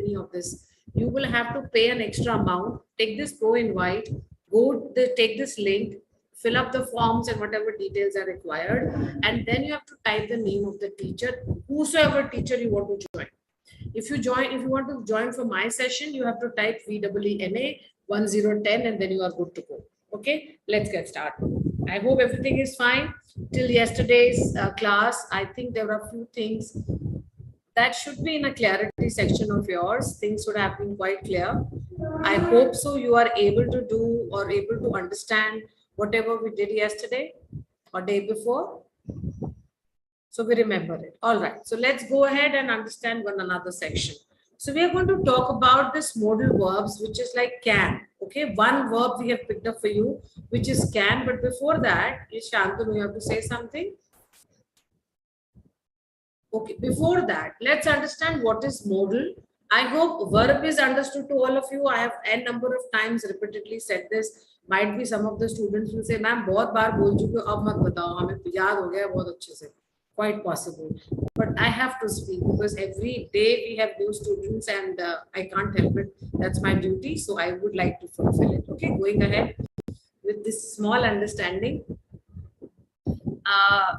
any of this. You will have to pay an extra amount. Take this Pro Invite, take this link, fill up the forms and whatever details are required, and then you have to type the name of the teacher, whosoever teacher you want to join. If you want to join for my session, you have to type VWNA 1010 and then you are good to go. Okay, let's get started. I hope everything is fine. Till yesterday's class, I think there were a few things that should be in a clarity section of yours. Things would have been quite clear. I hope so. You are able to do or able to understand whatever we did yesterday or day before. So we remember it. All right. So let's go ahead and understand one another section. So we are going to talk about this modal verbs, which is like can. Okay. One verb we have picked up for you, which is can. But before that, Shantanu, you have to say something. Okay. Before that, let's understand what is modal. I hope verb is understood to all of you. I have n number of times repeatedly said this. Might be some of the students will say, "Ma'am, बहुत बार बोल चुके हो, अब मत बताओ, हमें याद हो गया बहुत अच्छे से." Quite possible, but I have to speak because every day we have new students and I can't help it. That's my duty, so I would like to fulfill it. Okay, going ahead with this small understanding.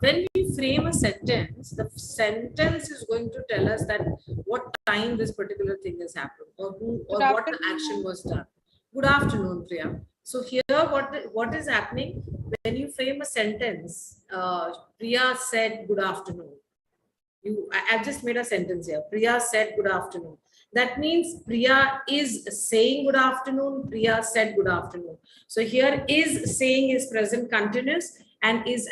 When we frame a sentence, the sentence is going to tell us that what time this particular thing has happened or who or what the action was done. Good afternoon, Priya. So here, what is happening when you frame a sentence? Priya said, "Good afternoon." I've just made a sentence here. Priya said, "Good afternoon." That means Priya is saying good afternoon. Priya said good afternoon. So here is saying is present continuous and is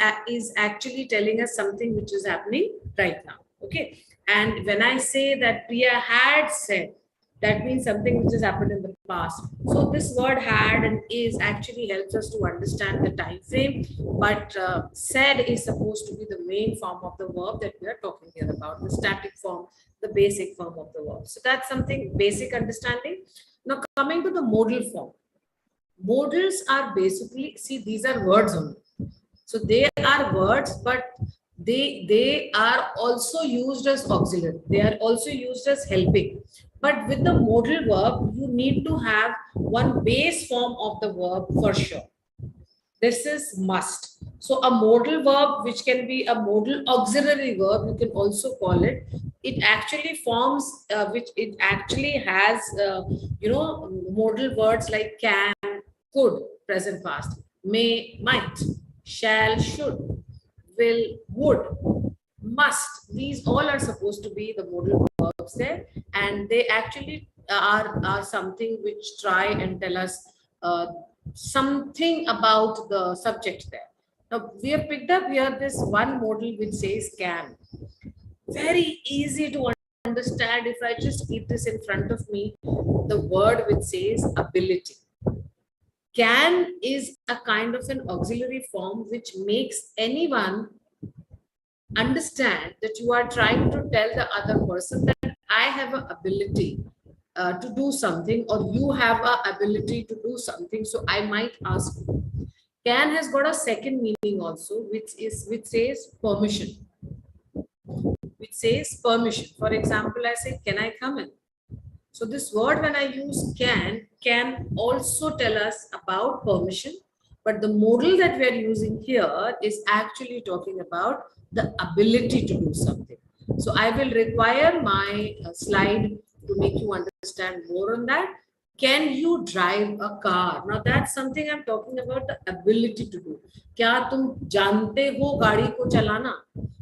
actually telling us something which is happening right now. Okay. And when I say that Priya had said, that means something which has happened in the past. So this word had and is actually helps us to understand the time frame. But said is supposed to be the main form of the verb that we are talking here about, the static form, the basic form of the verb. So that's something basic understanding. Now coming to the modal form. Modals are basically, see, these are words only. So they are words, but they are also used as auxiliary. They are also used as helping. But with the modal verb, you need to have one base form of the verb for sure. This is must. So a modal verb, which can be a modal auxiliary verb, you can also call it. It actually forms, which it actually has, modal words like can, could, present past, may, might, shall, should, will, would, must. These all are supposed to be the modal verbs there, and they actually are something which try and tell us something about the subject there. Now we have picked up here this one modal which says can. Very easy to understand if I just keep this in front of me. The word which says ability. Can is a kind of an auxiliary form which makes anyone understand that you are trying to tell the other person that I have an ability to do something, or you have an ability to do something, so I might ask you. Can has got a second meaning also, which says permission. Which says permission. For example, I say, "Can I come in?" So this word, when I use can also tell us about permission, but the modal that we are using here is actually talking about the ability to do something. So I will require my slide to make you understand more on that. Can you drive a car? Now that's something I'm talking about, the ability to do. क्या तुम जानते हो गाड़ी को चलाना?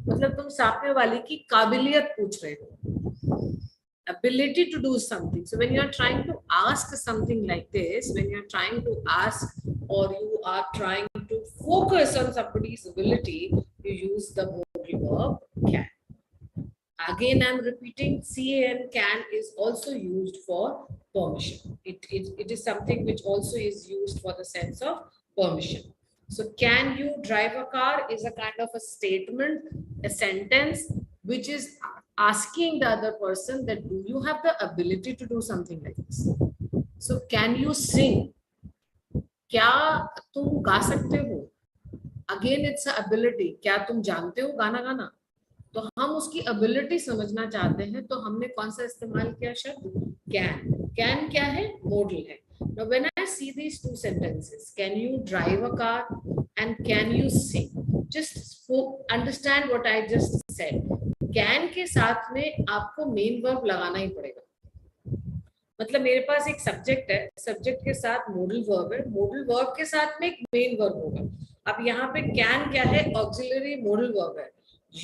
मतलब तुम सामने वाले की काबिलियत पूछ रहे हो. Ability to do something. So when you are trying to ask something like this, when you are trying to ask or you are trying to focus on somebody's ability, you use the modal verb can. Again, I'm repeating, can is also used for permission. It is something which also is used for the sense of permission. So can you drive a car is a kind of a statement, a sentence, which is asking the other person that do you have the ability to do something like this. So can you sing? क्या तुम गा सकते हो? Again, it's an ability. क्या तुम जानते हो गाना गाना? तो हम उसकी एबिलिटी समझना चाहते हैं, तो हमने कौन सा इस्तेमाल किया शब्द? कैन. कैन क्या है? मॉडल है. Now when I see these two sentences, can you drive a car and can you sing? Just understand what I just said. Can के साथ में आपको मेन वर्ब लगाना ही पड़ेगा. मतलब मेरे पास एक सब्जेक्ट है, सब्जेक्ट के साथ मॉडल वर्ब है, मॉडल वर्ब के साथ में एक मेन वर्ब होगा. अब यहाँ पे कैन क्या है? ऑक्सिलरी मॉडल वर्ब है.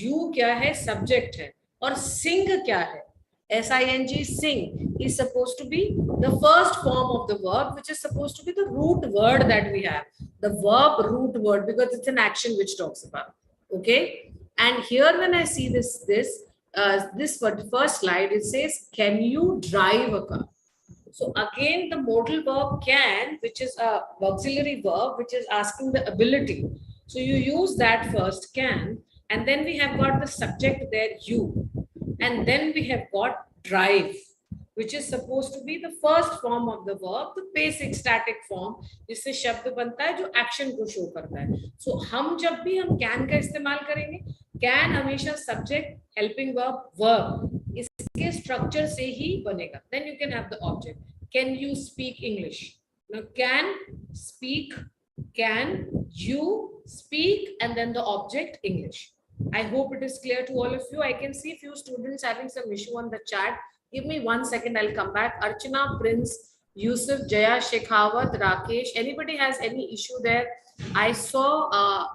यू क्या है? सब्जेक्ट है. और सिंग क्या है? SING, sing is supposed to be the first form of the verb, which is supposed to be the root word that we have. The verb root word, because it's an action which talks about. Okay. And here when I see this first slide, it says, can you drive a car? So again, the modal verb can, which is a auxiliary verb, which is asking the ability. So you use that first, can, and then we have got the subject there, you. And then we have got drive, which is supposed to be the first form of the verb, the basic static form, जिससे शब्द बनता है जो action को show करता है. So हम जब भी हम can का इस्तेमाल करेंगे, can हमेशा subject, helping verb, verb इसके structure से ही बनेगा. Then you can have the object. Can you speak English? Now can, speak, can you speak, and then the object English. I hope it is clear to all of you. I can see few students having some issue on the chat. Give me 1 second, I'll come back. Archana, Prince, Yusuf, Jaya, Shekhawat, Rakesh. Anybody has any issue there? I saw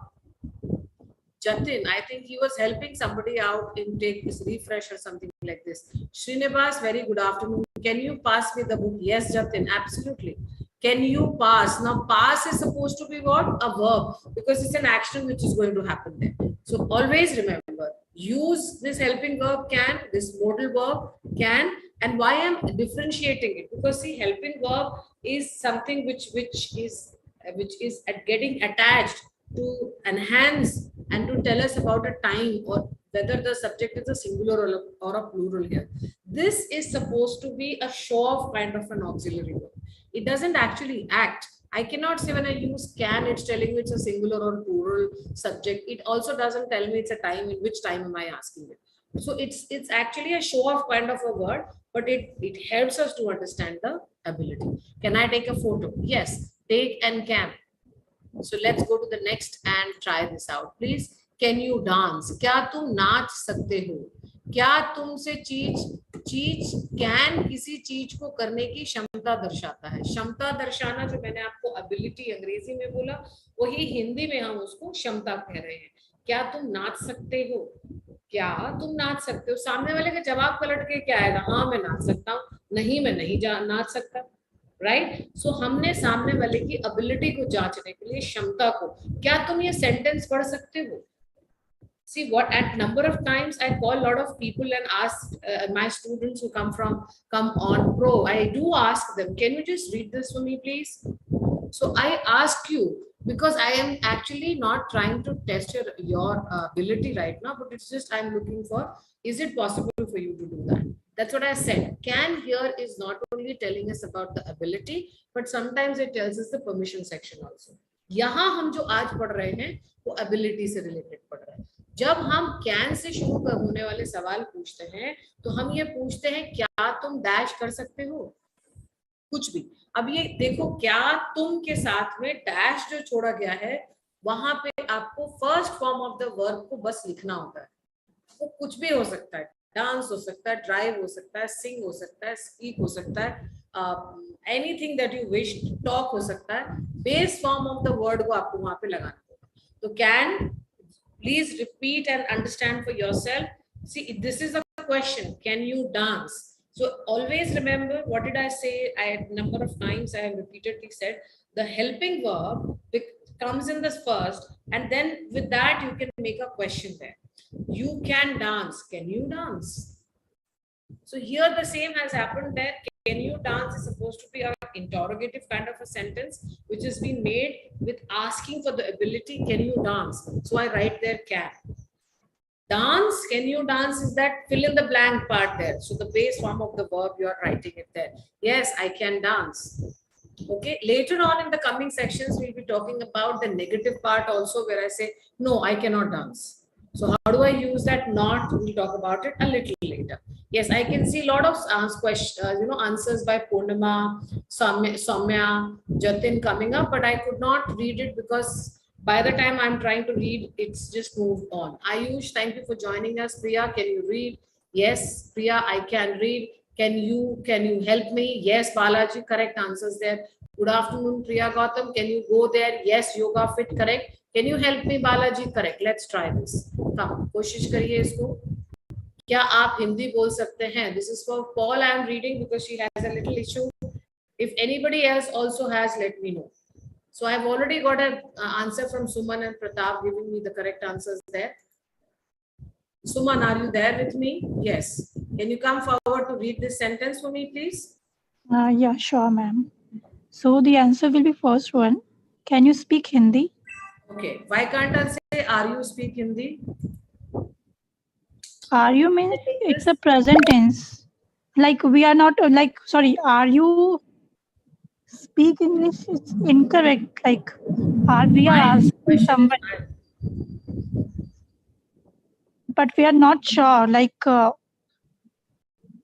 Jatin, I think he was helping somebody out in take this refresh or something like this. Srinivas, very good afternoon. Can you pass me the book? Yes, Jatin, absolutely. Can you pass? Now, pass is supposed to be what? A verb, because it's an action which is going to happen there. So always remember, use this helping verb can, this modal verb can, and why I'm differentiating it? Because see, helping verb is something which is getting attached to enhance and to tell us about a time, or whether the subject is a singular or a plural here. This is supposed to be a show of kind of an auxiliary verb. It doesn't actually act. I cannot say when I use can, it's telling me it's a singular or plural subject. It also doesn't tell me it's a time, in which time am I asking it. So it's actually a show of kind of a word, but it helps us to understand the ability. Can I take a photo? Yes, take and can. So let's go to the next and try this out. Please, can you dance? क्या तुम नाच सकते हो? क्या तुमसे चीज can किसी चीज को करने की क्षमता दर्शाता है. क्षमता दर्शाना जो मैंने आपको एबिलिटी अंग्रेजी में बोला, वही हिंदी में हम उसको क्षमता कह रहे हैं. क्या तुम नाच सकते हो? क्या तुम नाच सकते हो? सामने वाले का जवाब पलट के क्या आएगा? हाँ मैं नाच सकता हूँ, नहीं मैं नहीं नाच सकता. राइट. सो हमने सामने वाले की एबिलिटी को जांचने के लिए क्षमता को, क्या तुम ये सेंटेंस पढ़ सकते हो? See what at number of times I call a lot of people and ask my students who come on pro, I do ask them, can you just read this for me please? So I ask you because I am actually not trying to test your ability right now, but it's just I'm looking for, is it possible for you to do that? That's what I said. Can here is not only telling us about the ability, but sometimes it tells us the permission section also. यहाँ हम जो आज पढ़ रहे हैं वो ability से related पढ़ रहे हैं. जब हम कैन से शुरू होने वाले सवाल पूछते हैं तो हम ये पूछते हैं क्या तुम डैश कर सकते हो? कुछ भी. अब ये देखो, क्या तुम के साथ में डैश जो छोड़ा गया है, वहां पे आपको first form of the verb को बस लिखना होता है. वो कुछ भी हो सकता है, डांस हो सकता है, ड्राइव हो सकता है, सिंग हो सकता है, स्पीक हो सकता है, anything that you wish, talk हो सकता है. Base form of the word को आपको वहां पे लगाना होगा. तो can, please repeat and understand for yourself. See, this is a question. Can you dance? So always remember, what did I say? Number of times I have repeatedly said, the helping verb comes in this first, and then with that you can make a question there. You can dance. Can you dance? So here the same has happened there. Can you dance is supposed to be an interrogative kind of a sentence, which has been made with asking for the ability, can you dance? So I write there can. Dance, can you dance is that fill in the blank part there. So the base form of the verb, you are writing it there. Yes, I can dance. Okay, later on in the coming sections, we'll be talking about the negative part also, where I say, no, I cannot dance. So how do I use that not? We'll talk about it a little later. Yes, I can see a lot of answers by Purnima, Soumya, Jatin coming up, but I could not read it because by the time I'm trying to read, it's just moved on. Ayush, thank you for joining us. Priya, can you read? Yes, Priya, I can read. Can you help me? Yes, Balaji, correct answers there. Good afternoon, Priya Gautam. Can you go there? Yes, Yoga Fit, correct. Can you help me, Balaji? Correct. Let's try this. Come, कोशिश करिए इसको. क्या आप हिंदी बोल सकते हैं? This is for Paul. I am reading because she has a little issue. If anybody else also has, let me know. So I have already got an answer from Suman and Pratap giving me the correct answers there. Suman, are you there with me? Yes. Can you come forward to read this sentence for me, please? Yeah, sure, ma'am. So the answer will be first one. Can you speak Hindi? Okay. Why can't I say, are you speak Hindi? Are you means it's a present tense. Like we are not like, sorry, are you speak English? It's incorrect. Like, are we are asking somebody, but we are not sure. Like,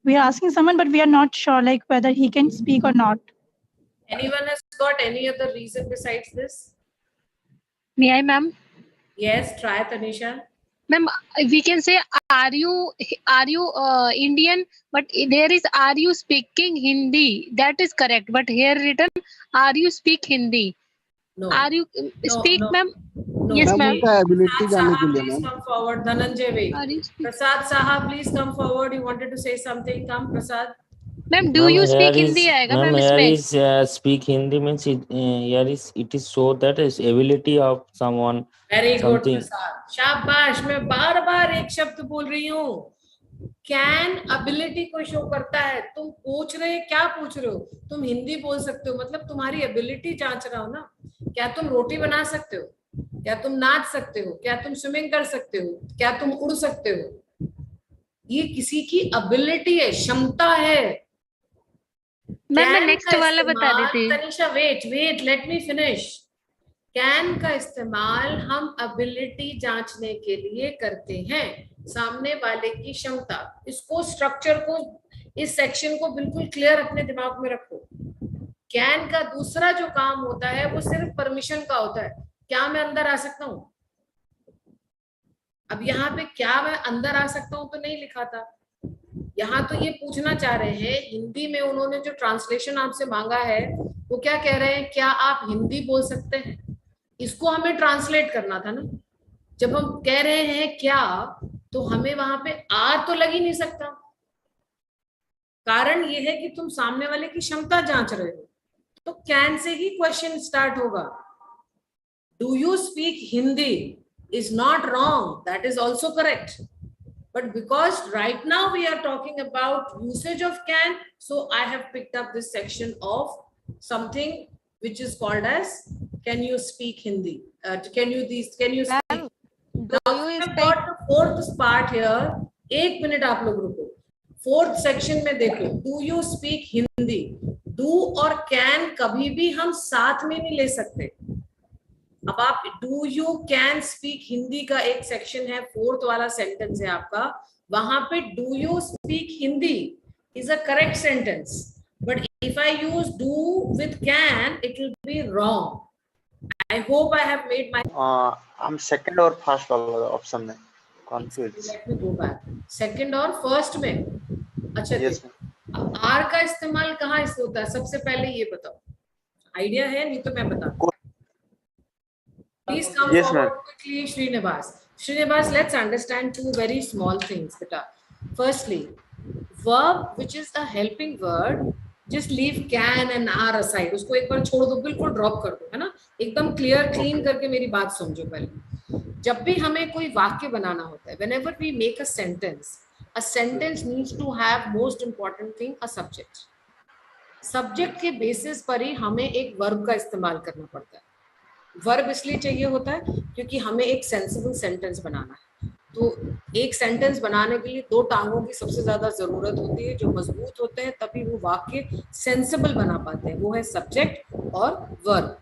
we are asking someone, but we are not sure, like whether he can speak or not. Anyone has got any other reason besides this? May I, ma'am? Yes, try, Tanisha. Ma'am, we can say, are you Indian? But there is, are you speaking Hindi? That is correct. But here written, are you speak Hindi? No. Are you speak, no. ma'am? No. Yes, ma'am. Prasad Saha, please come forward. Dhananjay, wait. speak- Prasad Saha, please come forward. You wanted to say something. Come, Prasad. Ma'am, do you speak Hindi? Ma'am, here is speak Hindi means it, here is it is so that is ability of someone. Very good, something. Prasad. शाबाश. मैं बार-बार एक शब्द बोल रही हूँ. Can ability को show करता है. तुम पूछ रहे क्या पूछ रहे हो? तुम हिंदी बोल सकते हो, मतलब तुम्हारी ability जांच रहा हो ना. क्या तुम रोटी बना सकते हो? क्या तुम नाच सकते हो? क्या तुम स्विमिंग कर सकते हो? क्या तुम उड़ सकते हो? ये किसी की ability है, क्षमता है. मैं नेक्स्ट वाला बता देती. Tanisha, wait, let me finish. Can का इस्तेमाल हम एबिलिटी जांचने के लिए करते हैं, सामने वाले की क्षमता. इसको स्ट्रक्चर को, इस सेक्शन को बिल्कुल क्लियर अपने दिमाग में रखो. कैन का दूसरा जो काम होता है वो सिर्फ परमिशन का होता है. क्या मैं अंदर आ सकता हूं? अब यहाँ पे क्या मैं अंदर आ सकता हूं तो नहीं लिखा था. यहाँ तो ये पूछना चाह रहे हैं, हिंदी में उन्होंने जो ट्रांसलेशन आपसे मांगा है वो क्या कह रहे हैं, क्या आप हिंदी बोल सकते हैं. इसको हमें ट्रांसलेट करना था ना. जब हम कह रहे हैं क्या, तो हमें वहां पे आर तो लग ही नहीं सकता. कारण ये है कि तुम सामने वाले की क्षमता जांच रहे हो, तो कैन से ही क्वेश्चन स्टार्ट होगा. Do you speak Hindi is not wrong, that is also correct. But because right now we are talking about usage of can, so I have picked up this section of something which is called as can you speak Hindi? Can you speak? Now we have got the fourth part here. एक minute आप लोग रुको. Fourth section में देखो, do you speak Hindi? Do और can कभी भी हम साथ में नहीं ले सकते. अब आप do you can speak Hindi का एक सेक्शन है, फोर्थ वाला सेंटेंस है आपका, वहां पे do you speak Hindi is a correct sentence, but if I use do with can it will be wrong. I hope I have made my हम second और फर्स्ट वाला ऑप्शन में confuse. Let me go back. Second और first में, अच्छा yes. Are का इस्तेमाल कहाँ इससे होता है, सबसे पहले ये बताओ. आइडिया है? नहीं तो मैं बता. Please come forward quickly, Srinivas, let's understand two very small things. Firstly, verb which is a helping word, just leave can and are aside. उसको एक बार छोड़ दो, बिल्कुल ड्रॉप कर दो, है ना. एकदम क्लियर क्लीन करके मेरी बात समझो. पहले जब भी हमें कोई वाक्य बनाना होता है, whenever we make a sentence needs to have most important thing, a subject. Subject के बेसिस पर ही हमें एक वर्ब का इस्तेमाल करना पड़ता है. वर्ब इसलिए चाहिए होता है क्योंकि हमें एक सेंसिबल सेंटेंस बनाना है. तो एक सेंटेंस बनाने के लिए दो टांगों की सबसे ज्यादा जरूरत होती है, जो मजबूत होते हैं तभी वो वाक्य सेंसिबल बना पाते हैं. वो है सब्जेक्ट और वर्ब.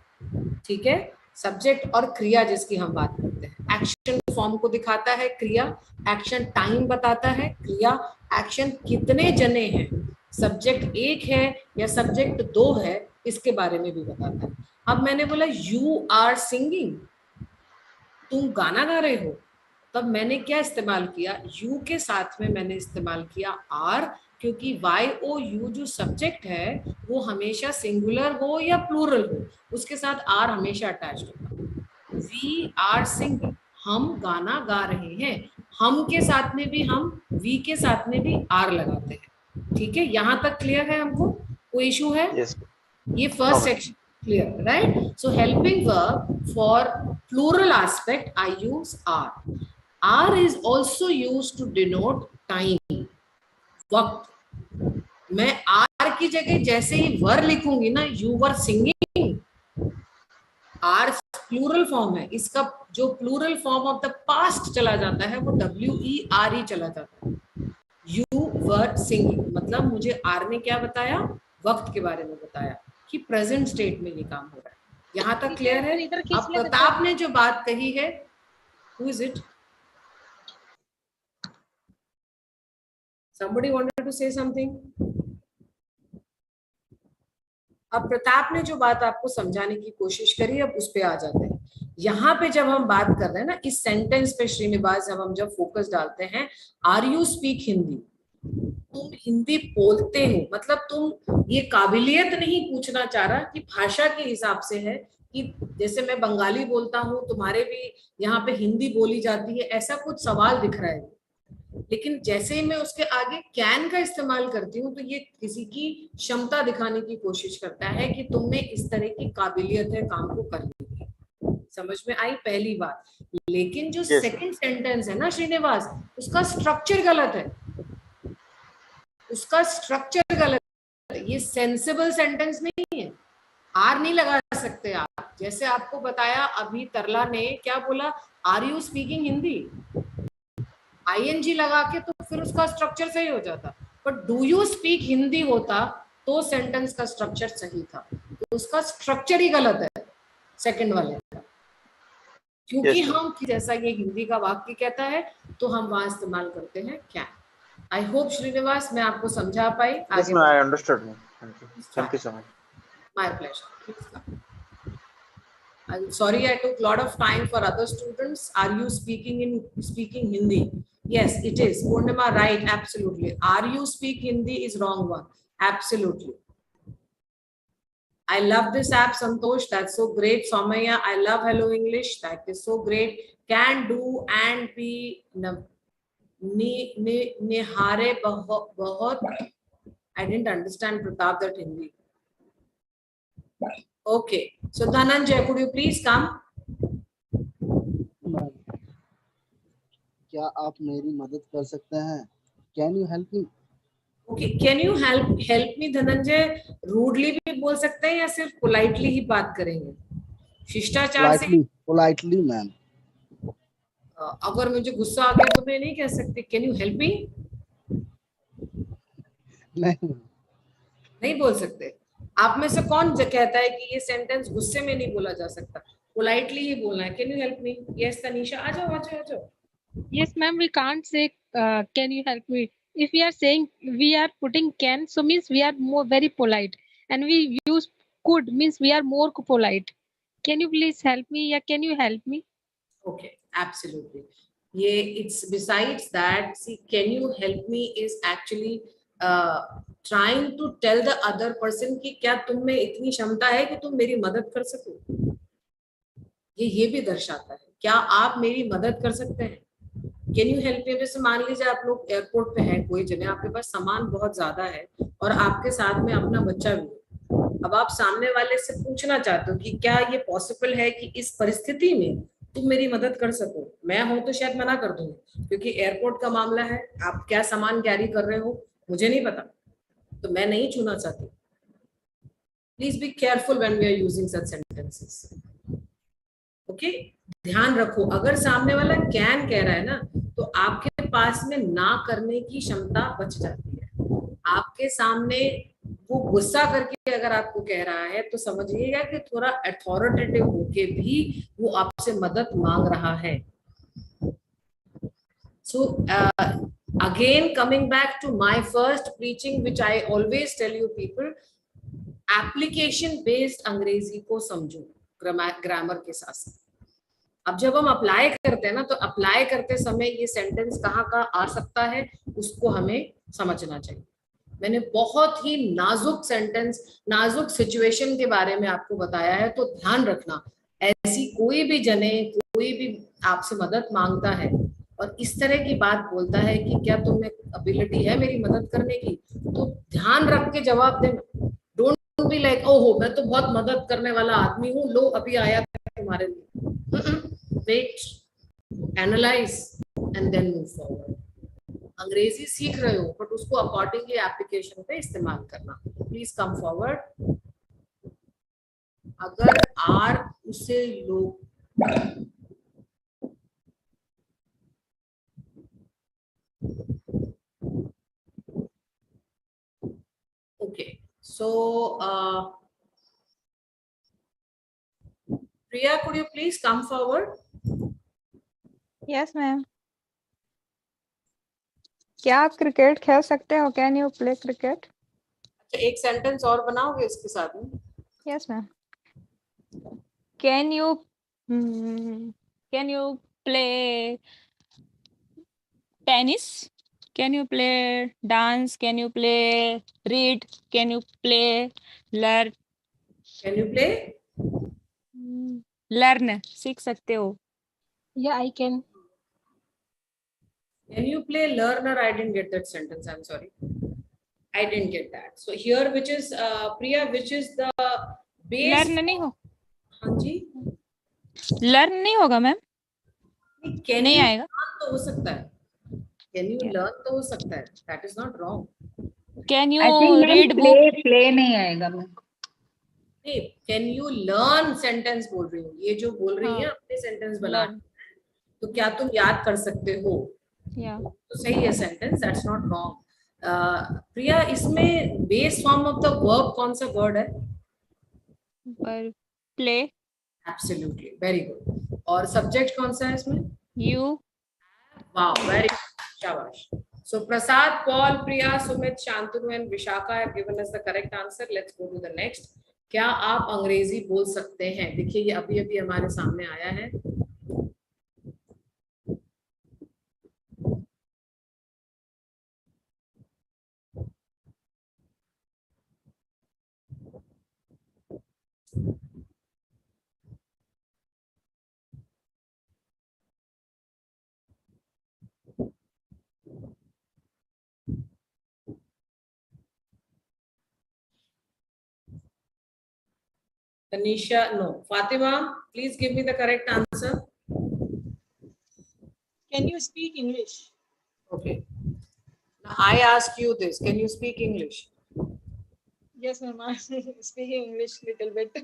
ठीक है, सब्जेक्ट और क्रिया जिसकी हम बात करते हैं. देखते हैं। एक्शन फॉर्म को दिखाता है क्रिया, एक्शन टाइम बताता है क्रिया, एक्शन कितने जने हैं, सब्जेक्ट एक है या सब्जेक्ट दो है, इसके बारे में भी बताता है। अब मैंने बोला यू आर सिंगिंग, तुम गाना गा रहे हो, तब मैंने क्या इस्तेमाल किया, यू के साथ में मैंने इस्तेमाल किया आर, क्योंकि YOU जो सब्जेक्ट है वो हमेशा सिंगुलर हो या प्लूरल हो, उसके साथ आर हमेशा अटैच्ड होगा। वी आर सिंगिंग, हम गाना गा रहे हैं, हम के साथ में भी हम वी के साथ में भी आर लगाते हैं। ठीक है, यहाँ तक क्लियर है हमको, कोई इशू है? Yes. ये first section clear, right? So helping verb for plural aspect I use are. R is also used to denote time, वक्त। मैं R की जगह जैसे ही वर लिखूंगी ना, you were singing, R plural form है, इसका जो plural form of the past चला जाता है वो WERE चला जाता है। You were singing मतलब मुझे R ने क्या बताया, वक्त के बारे में बताया कि प्रेजेंट स्टेट में ये काम हो रहा है। यहाँ तक क्लियर है? अब प्रताप ने जो बात कही है, who is it? Somebody wanted to say something? अब प्रताप ने जो बात आपको समझाने की कोशिश करी, अब उस पे आ जाते हैं। यहाँ पे जब हम बात कर रहे हैं ना, इस सेंटेंस पे श्रीनिवास जब हम फोकस डालते हैं, आर यू स्पीक हिंदी, तुम हिंदी बोलते हो, मतलब तुम ये काबिलियत नहीं पूछना चाह रहा कि भाषा के हिसाब से है कि जैसे मैं बंगाली बोलता हूँ, तुम्हारे भी यहाँ पे हिंदी बोली जाती है, ऐसा कुछ सवाल दिख रहा है। लेकिन जैसे ही मैं उसके आगे कैन का इस्तेमाल करती हूँ तो ये किसी की क्षमता दिखाने की कोशिश करता है कि तुम में इस तरह की काबिलियत है काम को करने की। समझ में आई पहली बात? लेकिन जो सेकंड सेंटेंस है ना श्रीनिवास, उसका स्ट्रक्चर गलत है, उसका स्ट्रक्चर गलत है, ये सेंसिबल सेंटेंस नहीं है। आर नहीं लगा सकते आप, जैसे आपको बताया अभी तरला ने क्या बोला, are you speaking Hindi, ING लगा के तो फिर उसका स्ट्रक्चर सही हो जाता, but do you speak Hindi होता तो सेंटेंस का स्ट्रक्चर सही था, तो उसका स्ट्रक्चर ही गलत है सेकंड वाले का, क्योंकि हम जैसा ये हिंदी का वाक्य कहता है तो हम वहां इस्तेमाल करते हैं क्या। आई होप श्रीनिवास मैं आपको समझा पाई। Yes, ma'am, I understood, ma'am. Thank you so much. My pleasure. I'm sorry I took a lot of time for other students. Are you speaking Hindi? Yes, it is. Purnima, right, absolutely. Are you speak Hindi is wrong one. Absolutely. I love this app, Santosh. That's so great. Somaya, I love Hello English. That is so great. Can, do, and be. Nihare bahut. I didn't understand Pratap that Hindi. Okay. So Dhananjay, could you please come? क्या आप मेरी मदद कर सकते हैं? Can you help me? Okay, can you help me Dhananjay? Rudely भी बोल सकते हैं या सिर्फ politely ही बात करेंगे? शिष्टाचार से? Politely, ma'am. अगर मुझे गुस्सा आ गया तो मैं नहीं कह सकती can you help me? नहीं बोल सकते। आप में से कौन कहता है कि ये सेंटेंस गुस्से में नहीं बोला जा सकता, पोलाइटली ही बोलना है? Can you help me? Yes Tanisha, आ जाओ आ जाओ आ जाओ। Yes, ma'am, we can't say can you help me. If we are saying, we are putting can, so means we are more very polite, and we use could means we are more polite. Can you please help me? Yeah, can you help me? Okay, absolutely. ये it's besides that, see, can you help me is actually trying to tell the other person कि क्या तुम में इतनी क्षमता है कि तुम मेरी मदद कर सको। ये भी दर्शाता है, क्या आप मेरी मदद कर सकते हैं? कैन यू हेल्प मी? जैसे मान लीजिए आप लोग एयरपोर्ट पे हैं, कोई जगह आपके पास सामान बहुत ज्यादा है और आपके साथ में अपना बच्चा भी है। अब आप सामने वाले से पूछना चाहते हो कि क्या ये पॉसिबल है कि इस परिस्थिति में तुम मेरी मदद कर सको? मैं हूं तो शायद मना कर दूंगी, क्योंकि एयरपोर्ट का मामला है, आप क्या सामान कैरी कर रहे हो मुझे नहीं पता, तो मैं नहीं छूना चाहती। Please be careful when we are using such sentences. Okay, ध्यान रखो, अगर सामने वाला कैन कह रहा है ना, तो आपके पास में ना करने की क्षमता बच जाती है। आपके सामने वो गुस्सा करके अगर आपको कह रहा है तो समझिएगा कि थोड़ा अथॉरिटेटिव होके भी वो आपसे मदद मांग रहा है. So again, coming back to my first preaching, which I always tell you people, application based अंग्रेजी को समझो ग्रामर के साथ साथ. अब जब हम अप्लाई करते हैं ना, तो अप्लाई करते समय ये सेंटेंस कहाँ कहाँ आ सकता है उसको हमें समझना चाहिए. मैंने बहुत ही नाजुक सेंटेंस, नाजुक सिचुएशन के बारे में आपको बताया है, तो ध्यान रखना, ऐसी कोई भी जने, कोई भी आपसे मदद मांगता है और इस तरह की बात बोलता है कि क्या तुम्हें एबिलिटी है मेरी मदद करने की, तो ध्यान रख के जवाब देना. डोंट बी लाइक ओहो मैं तो बहुत मदद करने वाला आदमी हूँ, लो अभी आया तुम्हारे लिए. Wait, analyse and then move forward. अंग्रेजी सीख रहे हो बट उसको अकॉर्डिंगली एप्लीकेशन पे इस्तेमाल करना. Please come forward. अगर आर उसे लोग okay, so Priya, could you please come forward? Yes ma'am. क्या आप क्रिकेट खेल सकते हो? Can you play cricket? अच्छा, एक सेंटेंस और बनाओगे इसके साथ में? Yes ma'am. Can you play tennis? Can you play dance? Can you play read? Can you play learn? Can you play? Learn सीख सकते हो? Yeah, I can. Can you play learner? I didn't get that sentence. I'm sorry. I didn't get that. So here, which is Priya, which is the base? Learn नहीं हो, हाँ जी. Learn नहीं होगा ma'am, Can नहीं you आएगा. learn तो हो सकता है. Can you learn तो हो सकता है. That is not wrong. Can you I think read ma'am book? play नहीं आएगा मैम. नहीं, can you learn sentence बोल रही हूँ. ये जो बोल रही है हाँ. अपने सेंटेंस बना, Learn. तो क्या तुम याद कर सकते हो? या तो सही है sentence. That's not wrong. Priya, इसमें base form of the verb कौन सा वर्ड है? पर प्ले. Absolutely, very good. और सब्जेक्ट कौन सा है इसमें? यू. वाह, वेरी शाबाश. So Prasad, Paul, Priya, Sumit, Shantanu and Vishaka have given us the correct answer. Let's go to the next. क्या आप अंग्रेजी बोल सकते हैं? देखिए ये अभी अभी हमारे सामने आया है. Tanisha, no. Fatima, please give me the correct answer. Can you speak English? Okay. Now I ask you this. Can you speak English? Yes, ma'am. I'm speaking English little bit.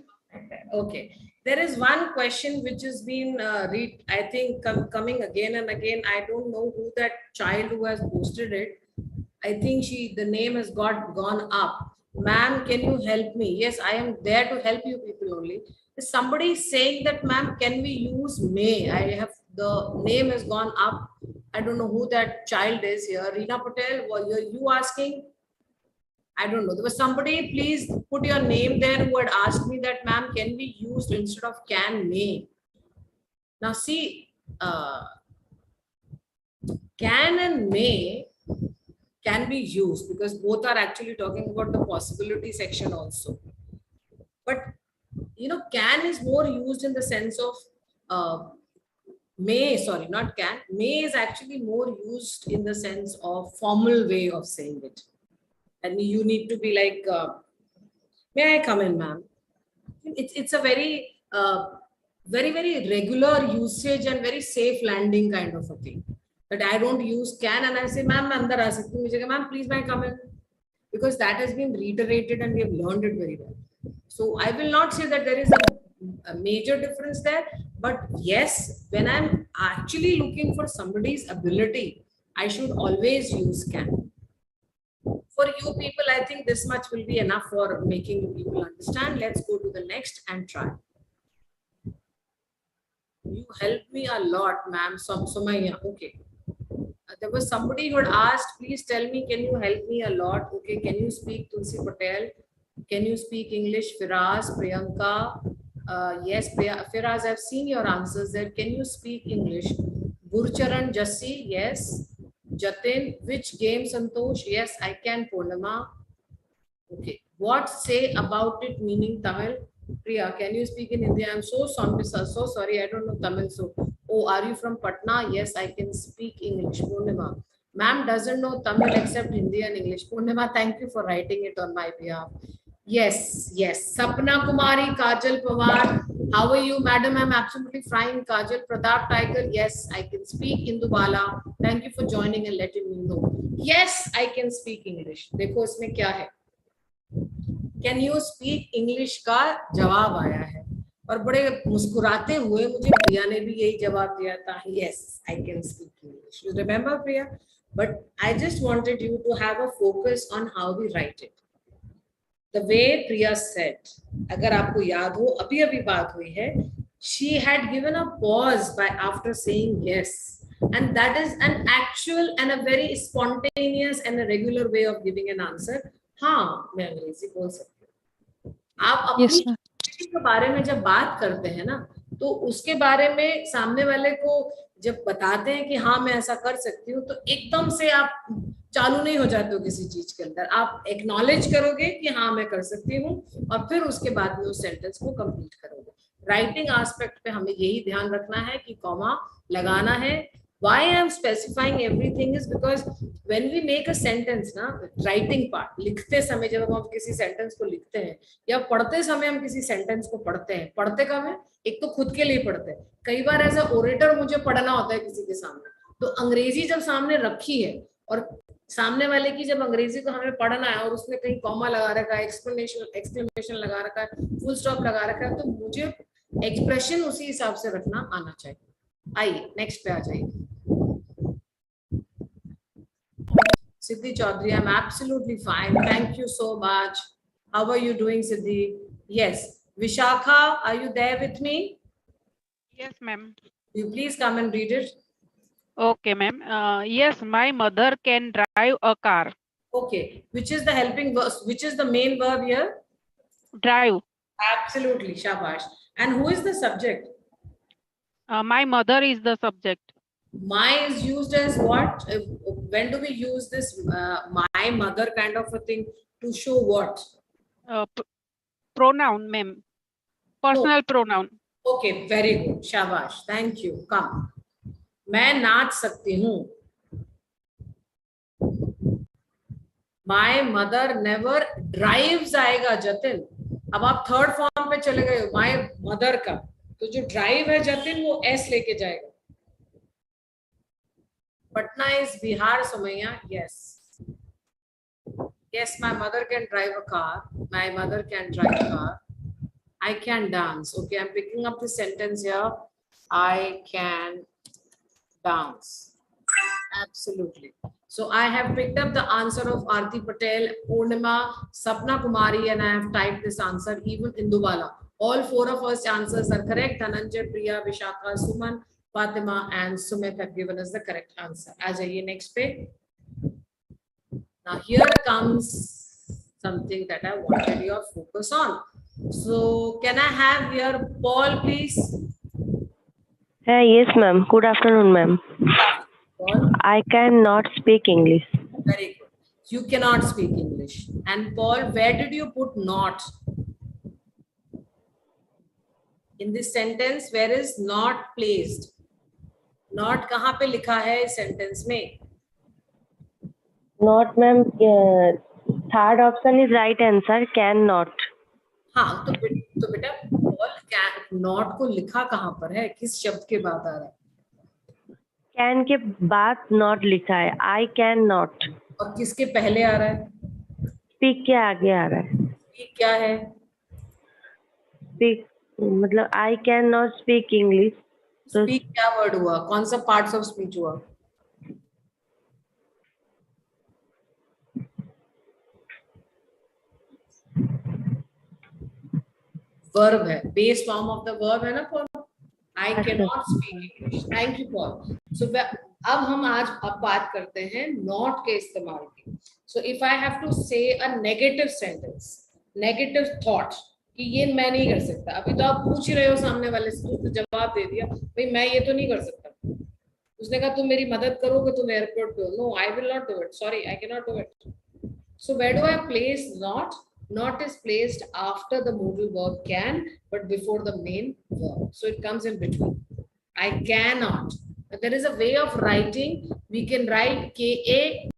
Okay. There is one question which has been I think coming again and again. I don't know who that child who has posted it. I think the name has gone up. Ma'am, can you help me? Yes, I am there to help you people only. Somebody is saying that, ma'am, can we use may? The name has gone up. I don't know who that child is here. Reena Patel, were you asking? I don't know. There was somebody, please put your name there, who had asked me that, ma'am, can we use instead of can, may? Now see, can and may can be used because both are actually talking about the possibility section also. But, you know, can is more used in the sense of may, sorry, not can. May is actually more used in the sense of formal way of saying it. And you need to be like, may I come in, ma'am? It's a very, very regular usage and very safe landing kind of a thing. But I don't use can and I say, ma'am, andar aa sakti hu. Ma'am, please may I come in? Because that has been reiterated and we have learned it very well. So I will not say that there is a major difference there. But yes, when I'm actually looking for somebody's ability, I should always use can. For you people, I think this much will be enough for making you people understand. Let's go to the next and try. You helped me a lot, ma'am. Sumaya. Okay. There was somebody who had asked, please tell me, can you help me a lot? Okay. Can you speak Tulsi Patel? Can you speak English? Firaz, Priyanka. Yes, Firaz, I've seen your answers there. Can you speak English? Gurcharan Jassi, yes. Jatin, which game, Santosh? Yes, I can. Purnima. Okay. What say about it meaning Tamil? Priya, can you speak in Hindi? I'm so sorry. I don't know Tamil. So, oh, are you from Patna? Yes, I can speak English. Purnima. Ma'am doesn't know Tamil except Hindi and English. Purnima, thank you for writing it on my behalf. Yes, yes. Sapna Kumari, Kajal Pawar. How are you, madam? I'm absolutely fine. Kajal Pratap Tiger. Yes, I can speak Indubala. Thank you for joining and letting me know. Yes, I can speak English. देखो इसमें क्या है? Can you speak English का जवाब आया है और बड़े मुस्कुराते हुए मुझे प्रिया ने भी यही जवाब दिया था. Yes, I can speak English. You remember, Priya? But I just wanted you to have a focus on how we write it. The way Priya said, अगर आपको याद हो, अभी बात हुई है, she had given a pause by after saying yes, and that is an actual and a very spontaneous and a regular way of giving an answer. हाँ, मैं अंग्रेजी बोल सकती हूँ. आप अपनी के बारे में जब बात करते हैं ना, तो उसके बारे में सामने वाले को जब बताते हैं कि हाँ मैं ऐसा कर सकती हूँ, तो एकदम से आप चालू नहीं हो जाते हो किसी चीज के अंदर. आप एक्नॉलेज करोगे कि हाँ मैं कर सकती हूँ और फिर उसके बाद में उस सेंटेंस को कंप्लीट करोगे. राइटिंग एस्पेक्ट पे हमें यही ध्यान रखना है कि कॉमा लगाना है. Why I am specifying everything is because when we make a sentence ना, writing part, लिखते समय जब हम किसी सेंटेंस को लिखते हैं या पढ़ते समय हम किसी सेंटेंस को पढ़ते हैं, पढ़ते कब है? एक तो खुद के लिए पढ़ते हैं. कई बार एज अ ओरेटर मुझे पढ़ना होता है किसी के सामने, तो अंग्रेजी जब सामने रखी है और सामने वाले की जब अंग्रेजी को हमें पढ़ना है और उसने कहीं कॉमा लगा रखा है, एक्सक्लेमेशन लगा रखा है, फुल स्टॉप लगा रखा है, तो मुझे एक्सप्रेशन उसी हिसाब से रखना आना चाहिए. आइए नेक्स्ट पे आ जाइए. Siddhi Chaudhary, I'm absolutely fine. Thank you so much. How are you doing, Siddhi? Yes. Vishakha, are you there with me? Yes, ma'am. You please come and read it. Okay, ma'am. Yes, my mother can drive a car. Okay. Which is the helping verb? Which is the main verb here? Drive. Absolutely. Shabash. And who is the subject? My mother is the subject. My is used as what? When do we use this my mother kind of a thing to show what? Pronoun, ma'am. Personal pronoun. Okay, very good. Shabash. Thank you. Come. मैं नाच सकती हूँ. My mother never drives आएगा जतिन. अब आप third form पे चले गए. My mother का तो जो ड्राइव है जतिन वो एस लेके जाएगा. Patna is Bihar, Sumaya. Yes. Yes, my mother can drive a car. My mother can drive a car. I can dance. Okay, I'm picking up the sentence here. I can dance. Absolutely. So I have picked up the answer of Aarti Patel, Purnima, Sapna Kumari, and I have typed this answer, even Indubala. All four of us answers are correct. Dhananjay, Priya, Vishakha, Suman, Fatima and Sumit have given us the correct answer. As a next page. Now here comes something that I wanted your focus on. So can I have here Paul, please? Yes, ma'am. Good afternoon, ma'am. Paul? I cannot speak English. Very good. You cannot speak English. And Paul, where did you put not? In this sentence, where is not placed? Not कहाँ पे लिखा है इस sentence में? Not, ma'am. Third option is right answer. Cannot. हाँ तो बेटा Paul can not को लिखा कहाँ पर है? किस शब्द के बाद आ रहा है? Can के बाद not लिखा है. I cannot. और किसके पहले आ रहा है? Speak के आगे आ रहा है. Speak क्या है? Speak मतलब I cannot speak English. Speak क्या word हुआ? कौन सा parts of speech हुआ? verb है, base form of the verb है ना Paul? I cannot speak English. Thank you Paul. So अब हम अब बात करते हैं not के इस्तेमाल की. So if I have to say a negative sentence, negative thought कि ये मैं नहीं कर सकता, अभी तो आप पूछ ही रहे हो सामने वाले से, तो जवाब दे दिया भाई मैं ये तो नहीं कर सकता. उसने कहा तुम मेरी मदद करोगे, तुम एयरपोर्ट पे हो. No, I will not do it. Sorry, I cannot do it. So where do I place not? Not is placed after the modal verb can, but before the main verb. So it comes in between. I cannot. But there is a way of writing. We can write K-A-N-O-T.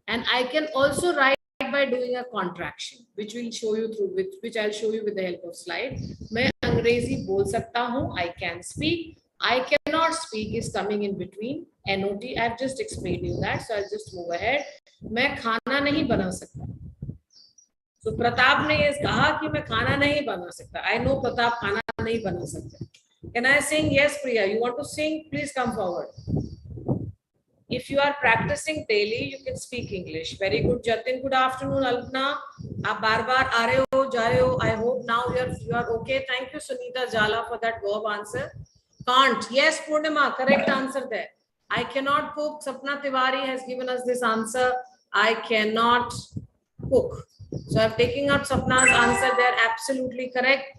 And I can also write by doing a contraction, which we'll show you through, which I'll show you with the help of slide. मैं अंग्रेजी बोल सकता हूँ. I can speak. I cannot speak is coming in between. NOT. I've just explained you that, so I'll just move ahead. मैं खाना नहीं बना सकता. So प्रताप ने ये कहा कि मैं खाना नहीं बना सकता. I know प्रताप खाना नहीं बना सकता. Can I sing? Yes, Priya. You want to sing? Please come forward. If you are practicing daily, you can speak English. Very good, Jatin. Good afternoon, Alpna. आप बार-बार आ रहे हो, जा रहे हो. I hope now you are okay. Thank you, Sunita Jala, for that verb answer. Can't. Yes, Purnima. Correct answer there. I cannot cook. Sapna Tiwari has given us this answer. I cannot cook. So I'm taking out Sapna's answer there. Absolutely correct.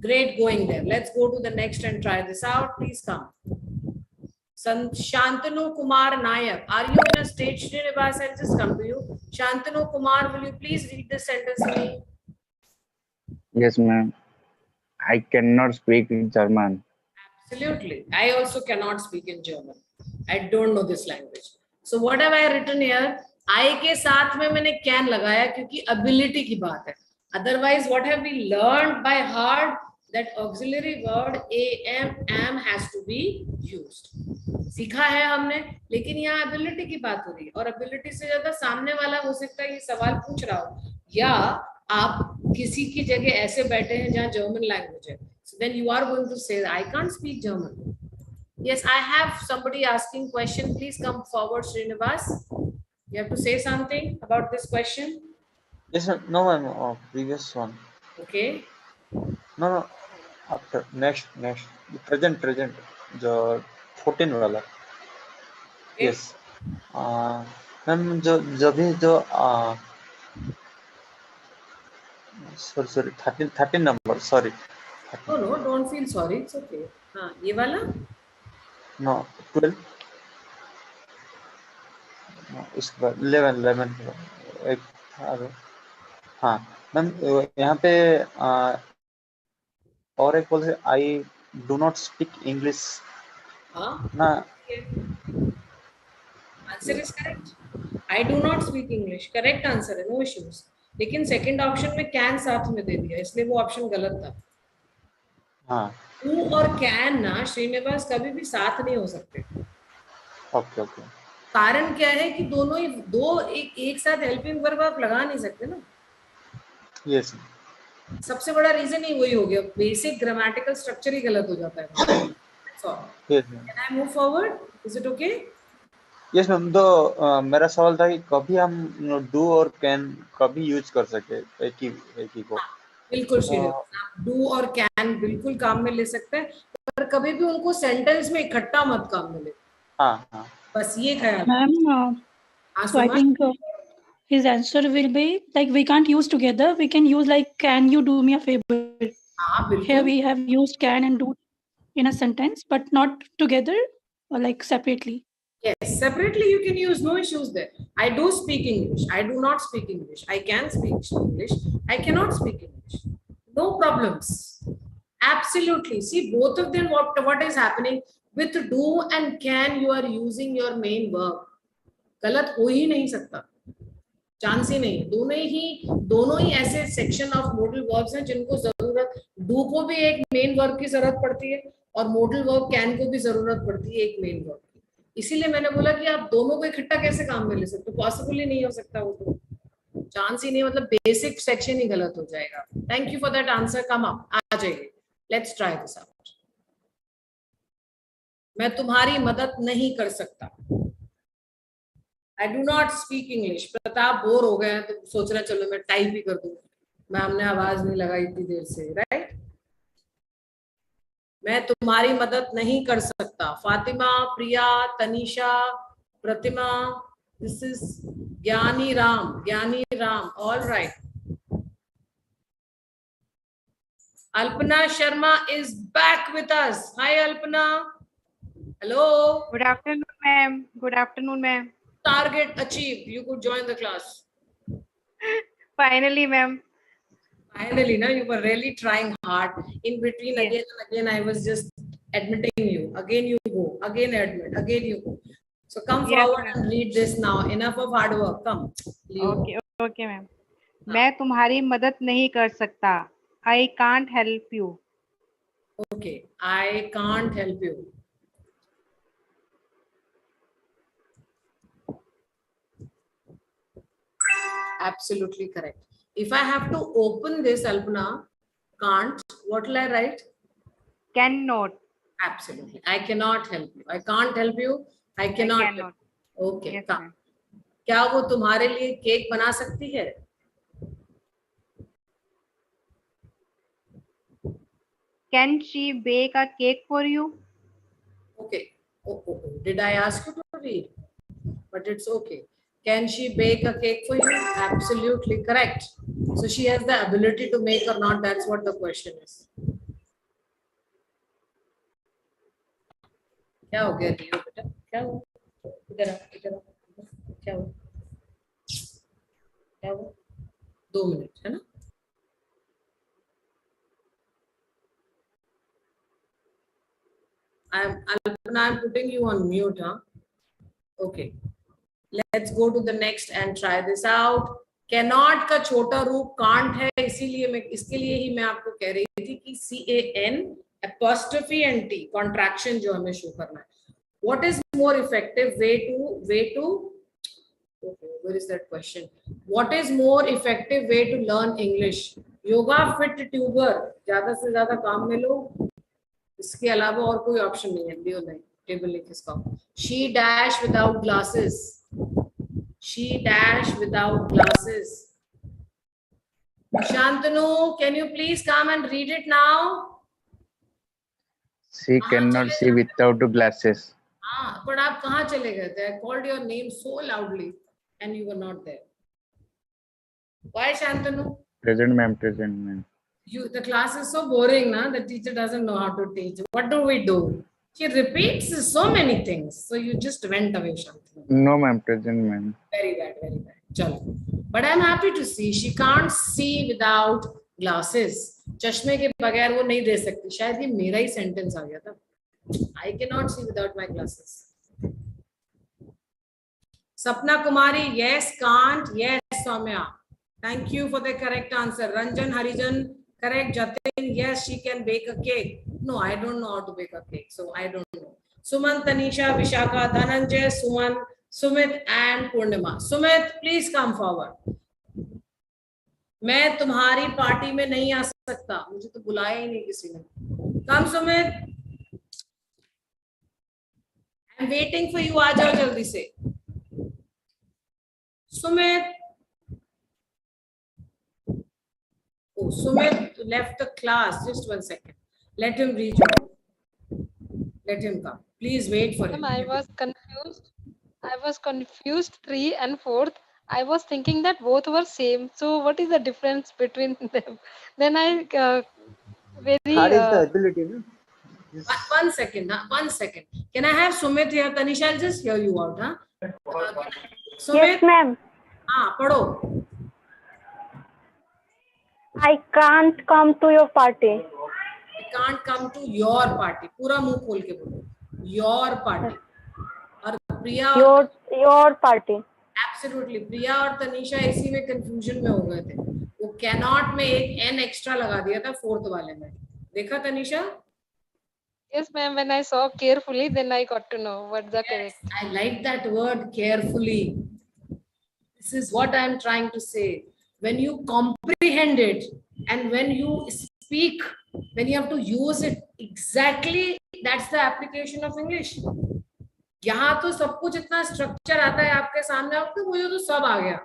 Great going there. Let's go to the next and try this out. Please come. Shantanu Kumar Nayak. Are you in a stage, Srinivas? I'll just come to you. Shantanu Kumar, will you please read this sentence to me? Yes, ma'am. I cannot speak in German. Absolutely. I also cannot speak in German. I don't know this language. So what have I written here? I के साथ में मैंने can लगाया क्योंकि ability की बात है. Otherwise, what have we learned by heart? That auxiliary word am has to be used. सीखा है हमने, लेकिन यहाँ ability की बात हो रही है और ability से ज्यादा सामने वाला हो सकता है ये सवाल पूछ रहा हो, या आप किसी की जगह ऐसे बैठे हैं जहाँ German language है. So then you are going to say, I can't speak German. Yes, I have somebody asking question. Please come forward, Srinivas. You have to say something about this question. Yes, sir. No, ma'am. Previous one. Okay. No. After next. Present. जो 14 वाला. Okay. Yes. Ma'am जो sorry 13 number. Sorry. Oh no, don't feel sorry. It's okay. हाँ, ये वाला? No, 12. No, इसके बाद 11 एक हाँ मैम यहाँ पे और एक बोल I do not speak English. हाँ. ना. Answer is correct. I do not speak English. Correct answer है, no issues. लेकिन second option में can साथ में दे दिया, इसलिए वो option गलत था. हाँ. Do और can ना श्रीनिवास कभी भी साथ नहीं हो सकते. Okay. कारण क्या है कि दोनों ही एक साथ हेल्पिंग वर्ब आप लगा नहीं सकते ना. Yes. सबसे बड़ा रीजन ही वही हो गया, बेसिक ग्रामेटिकल स्ट्रक्चर ही गलत हो जाता है. So, Yes, can I move forward? Is it okay? Yes, ma'am. तो मेरा सवाल था कि कभी हम do और can कभी यूज कर सके एक ही को. बिल्कुल श्रीनिवास, डू और कैन बिल्कुल काम में ले सकते हैं, पर कभी भी उनको सेंटेंस में इकट्ठा मत काम में ले. हाँ. बस ये ख्याल. Ma'am, so I think his answer will be like we can't use together. We can use like, can you do me a favor? Here we have used can and do in a sentence, but not together or like separately. Yes, separately you can use, no issues there. I do speak English. I do not speak English. I can speak English. I cannot speak English. No problems. Absolutely. See, both of them, what is happening with do and can, you are using your main verb. गलत हो ही नहीं सकता, chance ही नहीं. दोनों ही ऐसे section of modal verbs हैं जिनको जरूरत, डू को भी एक मेन वर्ब की जरूरत पड़ती है और मॉडल वर्ब कैन को भी जरूरत पड़ती है एक मेन वर्ब की. इसीलिए मैंने बोला कि आप दोनों को इकट्ठा कैसे काम में ले सकते हो, पॉसिबल ही नहीं हो सकता, वो तो चांस ही नहीं, मतलब बेसिक सेक्शन ही गलत हो जाएगा. Thank you for that answer. Come up, आ जाइए. Let's try this out. मैं तुम्हारी मदद नहीं कर सकता. I do not speak English. Pratap bore हो गए हैं तो सोच रहे चलो मैं टाइप ही कर दूं. मैम ने आवाज नहीं लगाई इतनी देर से, राइट? मैं तुम्हारी मदद नहीं कर सकता. फातिमा, प्रिया, तनीषा, प्रतिमा. This is Gyani Ram. All right. Alpana Sharma is back with us. Hi, Alpana. Hello. Good afternoon, ma'am. Good afternoon, ma'am. Target achieved. You could join the class. Finally, ma'am. Finally, now you were really trying hard. In between, Yes. again and again, I was just admitting you. Again, you go. Again, admit. Again, you go. So come Yes, forward ma'am. and read this now. Enough of hard work. Come. Leo. Okay, okay, ma'am. मैं तुम्हारी मदद नहीं कर सकता. I can't help you. Okay. I can't help you. Absolutely correct. If I have to open this, Alpana, can't, what will I write? Cannot. Absolutely. I cannot help you. I can't help you. I cannot. help cannot. you. Okay. Yes, come. ma'am. क्या वो तुम्हारे लिए cake बना सकती है? Can she bake a cake for you? Okay. Oh. Did I ask you to read? But it's okay. Can she bake a cake for you? Absolutely correct. So she has the ability to make or not. That's what the question is. क्या हो गया लियो बेटा? क्या हुआ? इधर आ, इधर आ. क्या हुआ? क्या हुआ? 2 मिनट है ना? I'm putting you on mute, huh? Okay. Let's go to the next and try this out. Cannot का छोटा रूप can't है, इसीलिए मैं इसके लिए ही मैं आपको कह रही थी कि CAN apostrophe and T contraction जो हमें शो करना है. What is more effective way to okay, where is that question? What is more effective way to learn English? Yoga fit tuber ज्यादा से ज्यादा काम में लो. इसके अलावा और कोई ऑप्शन नहीं है. लियो नहीं टेबल लिख इसका. She dash without glasses. She dash without glasses. Shantanu, can you please come and read it now? She cannot see without glasses. हाँ, पर आप कहाँ चले गए थे? I called your name so loudly and you were not there. Why, Shantanu? Present, ma'am. Present, ma'am. The class is so boring, na? The teacher doesn't know how to teach. What do we do? She repeats so many things. So you just went away, Shantanu. No, ma'am. Present, ma'am. Very bad, very bad. Chalo. But I'm happy to see she can't see without glasses. चश्मे के बगैर वो नहीं दे सकती. शायद ये मेरा ही sentence आ गया था. I cannot see without my glasses. Sapna Kumari, yes, can't. Yes, Soumya. Thank you for the correct answer. Ranjan Harijan, correct. Jatin, yes, she can bake a cake. No, I don't know how to bake a cake, so I don't know. Suman, Tanisha, Vishaka, Dhananjay, Suman, Sumit and Purnima. Sumit, please come forward. मैं तुम्हारी party में नहीं आ सकता. मुझे तो बुलाया ही नहीं किसी ने. Come, Sumit. I'm waiting for you. आ जाओ जल्दी से. Sumit. Oh, Sumit left the class. Just 1 second. Let him rejoin. Let him come. Please wait for him. Ma'am, I was confused 3 and 4th. I was thinking that both were same. So what is the difference between them? Then I very. Hard is the ability, no? 1 second. 1 second. Can I have Sumit here? Tanisha, I'll just hear you out. Huh? Sumit. Yes, ma'am. हाँ पढ़ो. I can't come to your party. I can't come to your party. पूरा मुंह खोल के बोलो. Your party. और प्रिया Your party. Absolutely. प्रिया और तनीषा इसी में कंफ्यूजन में हो गए थे. वो cannot में एक n एक्स्ट्रा लगा दिया था 4th वाले में. देखा Tanisha? Yes, ma'am. When I saw carefully, then I got to know what's the correct. I like that word carefully. This is what I'm trying to say. When you comprehend it and when you speak, when you have to use it exactly, that's the application of English. यहाँ तो सब कुछ इतना structure आता है आपके सामने, आपको मुझे तो सब आ गया,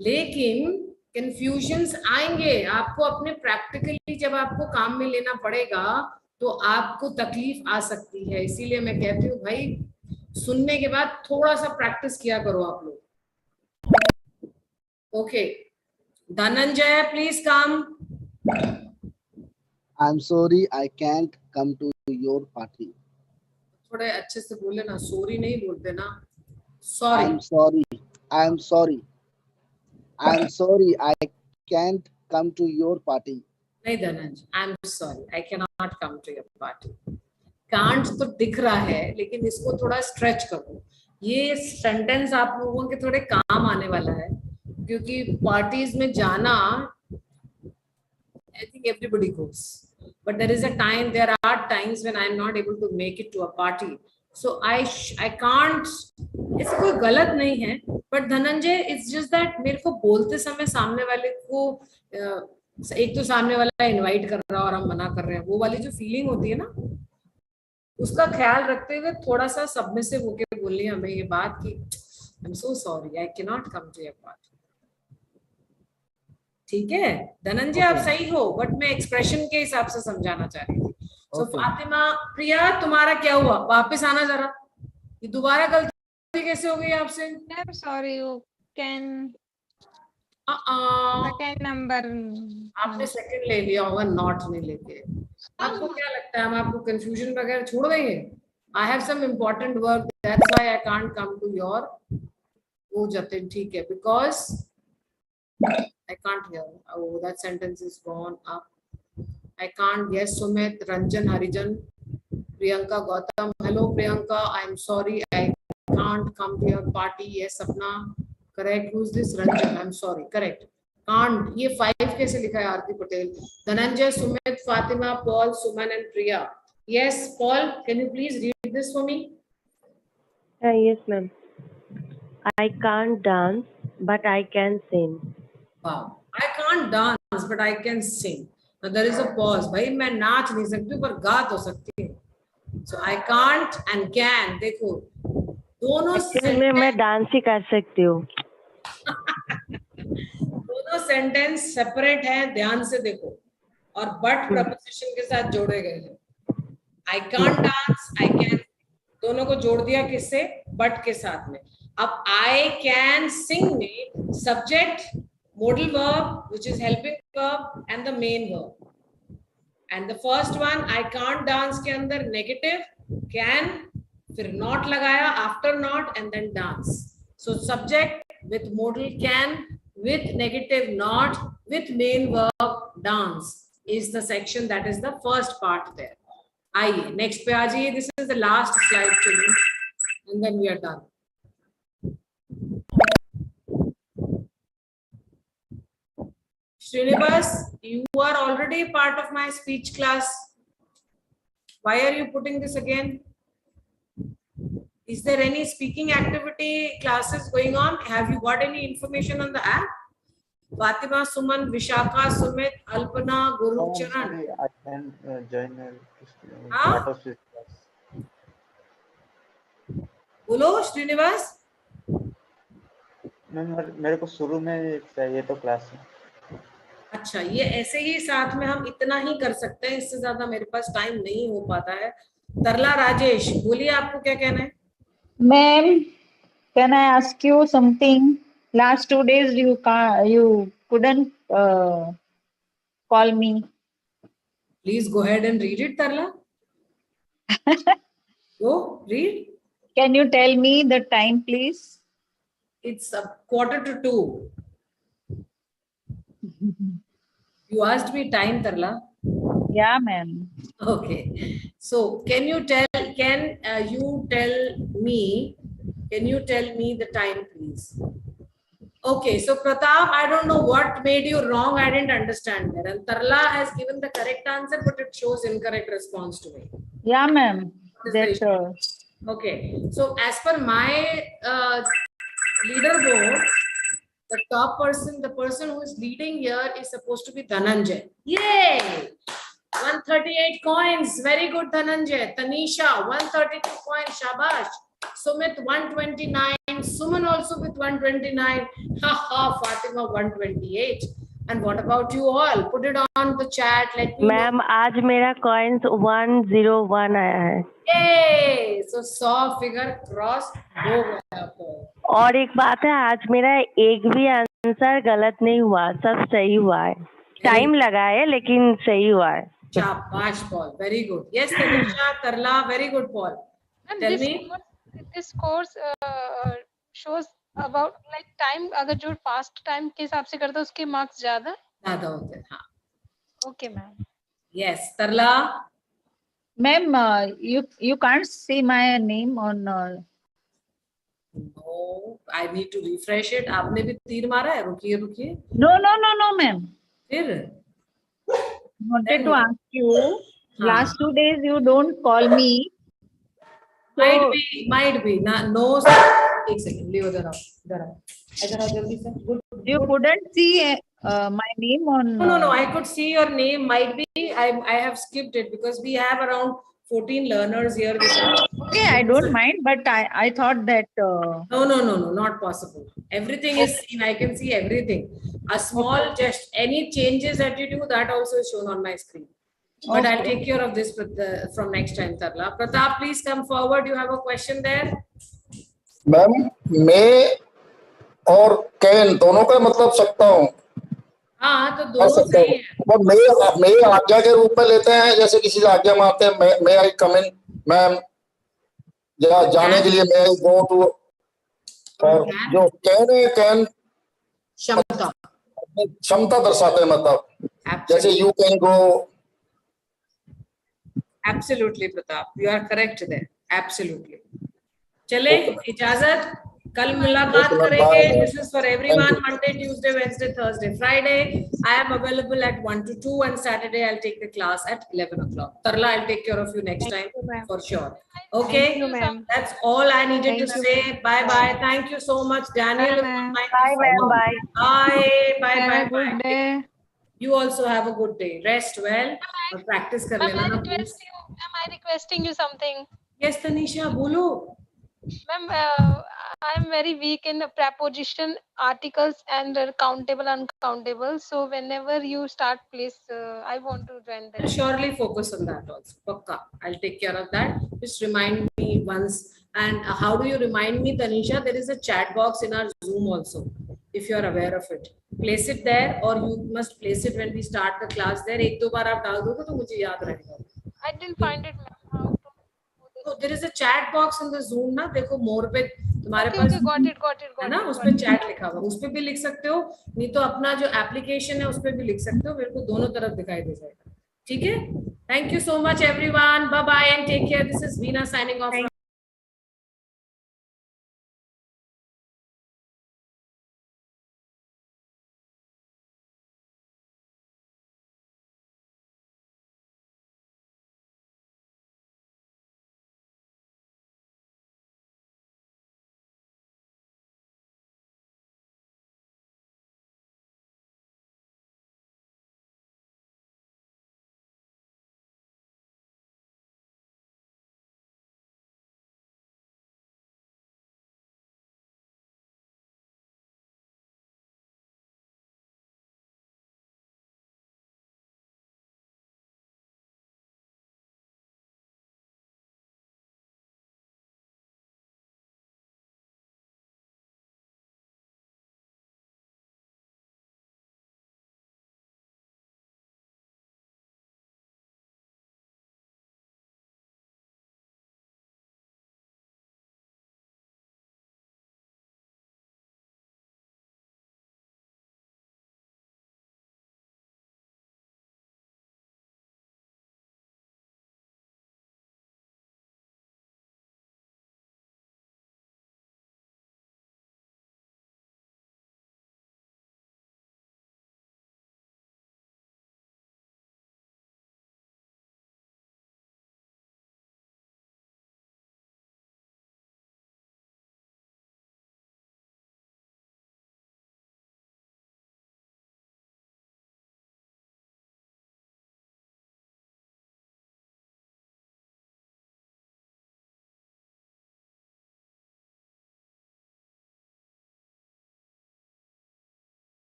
लेकिन कंफ्यूजन्स आएंगे आपको अपने प्रैक्टिकली जब आपको काम में लेना पड़ेगा तो आपको तकलीफ आ सकती है। इसीलिए मैं कहती हूँ भाई सुनने के बाद थोड़ा सा प्रैक्टिस किया करो आप लोग। Okay, Dhananjay please come. I'm sorry, I can't come to your party. थोड़े अच्छे से बोले ना, सॉरी नहीं बोलते ना, sorry. I'm sorry, I'm sorry, I'm sorry, I can't come to your party. नहीं Dhananjay, I am sorry, I can not come to your party. कांट तो दिख रहा है, लेकिन इसको थोड़ा स्ट्रेच करो। ये सेंटेंस आप लोगों के थोड़े काम आने वाला है, क्योंकि पार्टीज में जाना I think everybody goes, but there is a time, there are times when I am not able to make it to a party, so I can't। इससे कोई गलत नहीं है, but Dhananjay it's just that मेरे को बोलते समय सामने वाले को एक तो सामने वाला इनवाइट कर रहा है और हम मना कर रहे हैं, वो वाली जो फीलिंग होती है ना, उसका ख्याल रखते हुए थोड़ा सा सबमिसिव होके बोलनी है हमें ये बात कि I am so sorry, I can not come to your party. ठीक है धनंजय, आप सही हो, बट मैं एक्सप्रेशन के हिसाब से समझाना चाह रही थी। सो फातिमा, प्रिया तुम्हारा क्या हुआ, वापस आना जरा, ये दोबारा गलती कैसे हो गई आपसे? Sorry, you can second number आपने सेकंड ले लिया होगा, नॉट नहीं लेके। आपको क्या लगता है हम आपको कंफ्यूजन वगैरह छोड़ देंगे? I have some important work, that's why I can't come to your. वो जतिन ठीक है, because I can't hear. Oh, that sentence is gone up. I can't. Yes, Sumit, Ranjan, Harijan, Priyanka, Gautam. Hello, Priyanka. I'm sorry. I can't come to your party. Yes, Sapna. Correct. Who's this? Ranjan. I'm sorry. Correct. Can't. ये 5 कैसे लिखा है आरती Patel? Dhananjay, Sumit, Fatima, Paul, Suman, and Priya. Yes, Paul. Can you please read this for me? Yes, ma'am. I can't dance, but I can sing. Wow. I can't dance, but I can sing. Now there is a pause. भाई मैं नाच नहीं सकती हूँ पर गा तो सकती हूँ। So I can't and can, देखो दोनों मैं डांस ही कर सकती हूँ। दोनों सेंटेंस सेपरेट हैं, ध्यान से देखो, और बट प्रपोजिशन के साथ जोड़े गए हैं। I can't dance, I can, दोनों को जोड़ दिया किससे? बट के साथ में। अब I can sing में subject, modal verb which is helping verb and the main verb, and the first one I can't dance के अंदर negative can, फिर not लगाया after not and then dance, so subject with modal can with negative not with main verb dance is the section, that is the first part there। आइए next पे आ जाइए, this is the last slide to me and then we are done। Srinivas, you are already part of my speech class. Why are you putting this again? Is there any speaking activity classes going on? Have you got any information on the app? Fatima, Suman, Vishakha, Sumit, Alpana, Guru, Charan. I can join part of this class. बोलो श्रीनिवास। मेरे को शुरू में चाहिए तो class है। अच्छा, ये ऐसे ही साथ में हम इतना ही कर सकते हैं, इससे ज्यादा मेरे पास टाइम नहीं हो पाता है। तरला राजेश, बोलिए आपको क्या कहना है? Ma'am, can I ask you something? Last 2 days you couldn't call me. Please go ahead and read it, Tarla. Go read. Can you tell me the time, please? It's 1:45. You asked me time, Tarla. Yeah, ma'am. Okay. So can you tell me the time, please? Okay. So Pratap, I don't know what made you wrong. I didn't understand that. And Tarla has given the correct answer, but it shows incorrect response to me. Yeah, ma'am. That's Okay. So as per my leaderboard, the top person, the person who is leading here is supposed to be Dhananjay. Yay! 138 coins. Very good, Dhananjay. Tanisha, 132 coins. Shabash. Sumit, 129. Suman also with 129. Haha, Fatima, 128. And what about you all? Put it on the chat. Let me know. Ma'am आज मेरा coins 101 आया है Yay! So 100 figure cross हो गया आपको. और एक बात है आज मेरा एक भी आंसर गलत नहीं हुआ सब सही हुआ है टाइम लगा है लेकिन सही हुआ है Shabash, Paul. Very good. Yes, Tanisha, Tarla. Very good, Paul. And Tell me. this course shows about like time अगर जो fast time के हिसाब से करता है उसके marks ज्यादा होते हैं. हाँ. Okay, ma'am. Yes, Tarla. Ma'am, you can't see my name on. No, I need to refresh it. आपने भी तीर मारा है. रुकिए. No, ma'am. फिर. Wanted to ask you. Last 2 days you don't call me. Might be. No. एक second. ले उधर आओ जल्दी से. Good. You couldn't see my name on. No. I could see your name. Might be. I have skipped it because we have around 14 learners here with us. Okay, I don't mind, but I thought that. No, not possible. Everything is seen. I can see everything. A small just any changes that you do, that also is shown on my screen. But I'll take care of this from next time, Tarla. Pratap, please come forward. You have a question there? Ma'am मैं और can दोनों का मतलब सकता हूँ. हाँ तो दोनों सही है. और मैं आज्ञा के रूप में लेते हैं जैसे किसी से आज्ञा मारते हैं मैं आई कम इन मैम या जाने के लिए मैं आई गो टू और जो कैन है कैन क्षमता दर्शाते हैं मतलब जैसे you can go. Absolutely, Pratap. You are correct there. Absolutely. चले इजाजत. कल मुलाकात करेंगे. This is for everyone. Monday, Tuesday, Wednesday, Thursday, Friday. I am available at 1 to 2 and Saturday I'll take the class at 11 o'clock. Tarla, I'll take care of you next time for sure. Okay. Thank you, ma'am. That's all I needed to say. Bye. Thank you so much, Daniel. Bye, ma'am. Bye. Have a good day. You also have a good day. Rest well. और practice कर लेना ना please. Am I requesting you something? Yes, Tanisha, बोलो. Ma'am, I am very weak in preposition, articles, and countable, uncountable. So whenever you start, please, I want to join that. I'll surely focus on that also. Pakka. I'll take care of that. Just remind me once. And how do you remind me, Tanisha? There is a chat box in our Zoom also, if you are aware of it. Place it there, or you must place it when we start the class there. एक दो बार आप डाल दोगे तो मुझे याद रहेगा. I didn't find it, ma'am. How to do this? So there is a chat box in the Zoom ना. देखो more पे तुम्हारे Okay, pass okay, got it. है ना, उस पे चैट लिखा हुआ, उस पे भी लिख सकते हो. नहीं तो अपना जो एप्लीकेशन है उस पे भी लिख सकते हो. मेरे को दोनों तरफ दिखाई दे जाएगा. ठीक है. Thank you so much everyone. Bye and take care. This is Veena signing off.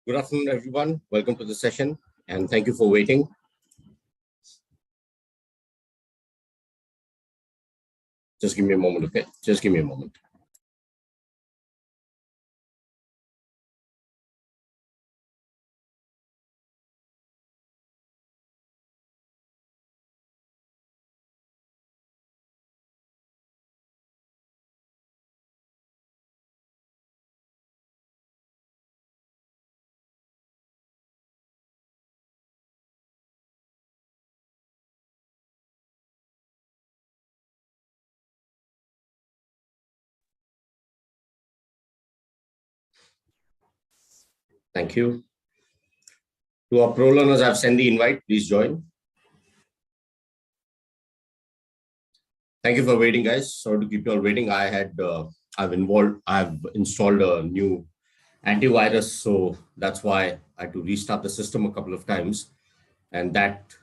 Good afternoon, everyone. Welcome to the session, and thank you for waiting. Just give me a moment, okay? Just give me a moment. Thank you. To our pro learners, I've sent the invite. Please join. Thank you for waiting, guys. Sorry to keep you all waiting. I've installed a new antivirus, so that's why I had to restart the system a couple of times, and that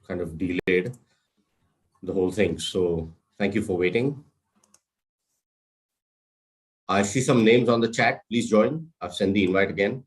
kind of delayed the whole thing. So thank you for waiting. I see some names on the chat. Please join. I've sent the invite again.